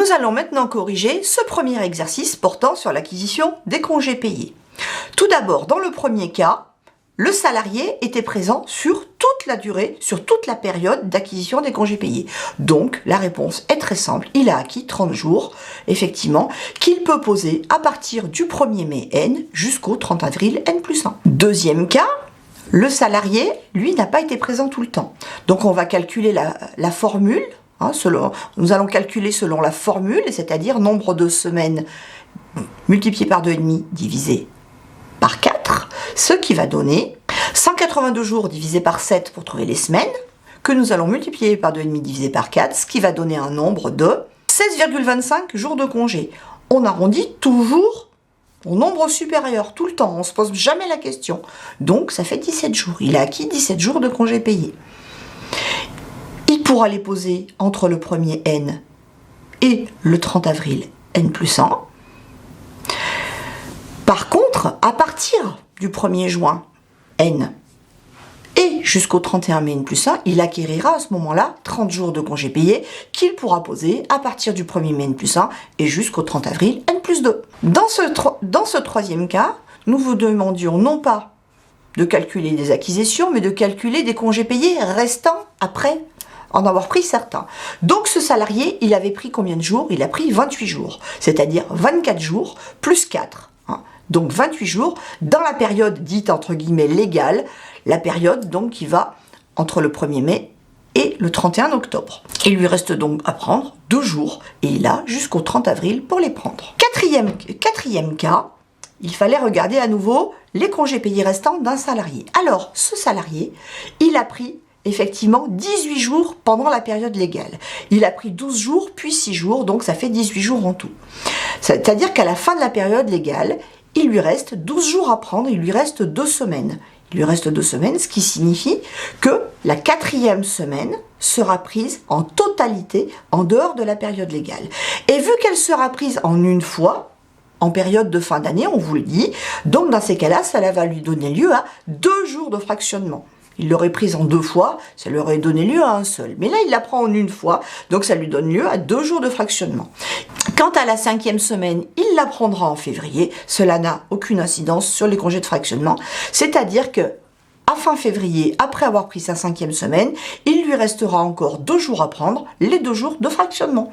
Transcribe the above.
Nous allons maintenant corriger ce premier exercice portant sur l'acquisition des congés payés. Tout d'abord, dans le premier cas, le salarié était présent sur toute la durée, sur toute la période d'acquisition des congés payés. Donc, la réponse est très simple. Il a acquis 30 jours, effectivement, qu'il peut poser à partir du 1er mai N jusqu'au 30 avril N+1. Deuxième cas, le salarié, lui, n'a pas été présent tout le temps. Donc, on va calculer la formule. Nous allons calculer selon la formule, c'est-à-dire nombre de semaines multiplié par 2,5 divisé par 4, ce qui va donner 182 jours divisé par 7 pour trouver les semaines, que nous allons multiplier par 2,5 divisé par 4, ce qui va donner un nombre de 16,25 jours de congé. On arrondit toujours au nombre supérieur, tout le temps, on ne se pose jamais la question. Donc ça fait 17 jours, il a acquis 17 jours de congés payés. Il pourra les poser entre le 1er N et le 30 avril N+1. Par contre, à partir du 1er juin N et jusqu'au 31 mai N+1, il acquérira à ce moment-là 30 jours de congés payés qu'il pourra poser à partir du 1er mai N+1 et jusqu'au 30 avril N+2. Dans ce troisième cas, nous vous demandions non pas de calculer des acquisitions, mais de calculer des congés payés restants après en avoir pris certains. Donc ce salarié, il avait pris combien de jours? Il a pris 28 jours, c'est-à-dire 24 jours plus 4. Donc 28 jours dans la période dite entre guillemets légale, la période donc qui va entre le 1er mai et le 31 octobre. Il lui reste donc à prendre 2 jours et il a jusqu'au 30 avril pour les prendre. Quatrième cas, il fallait regarder à nouveau les congés payés restants d'un salarié. Alors ce salarié, il a pris effectivement 18 jours pendant la période légale. Il a pris 12 jours puis 6 jours, donc ça fait 18 jours en tout. C'est-à-dire qu'à la fin de la période légale, il lui reste 12 jours à prendre, il lui reste 2 semaines. Il lui reste 2 semaines, ce qui signifie que la 4e semaine sera prise en totalité en dehors de la période légale. Et vu qu'elle sera prise en une fois, en période de fin d'année, on vous le dit, donc dans ces cas-là, cela va lui donner lieu à 2 jours de fractionnement. Il l'aurait prise en 2 fois, ça lui aurait donné lieu à un seul. Mais là, il la prend en une fois, donc ça lui donne lieu à 2 jours de fractionnement. Quant à la 5e semaine, il la prendra en février. Cela n'a aucune incidence sur les congés de fractionnement. C'est-à-dire que à fin février, après avoir pris sa 5e semaine, il lui restera encore 2 jours à prendre, les 2 jours de fractionnement.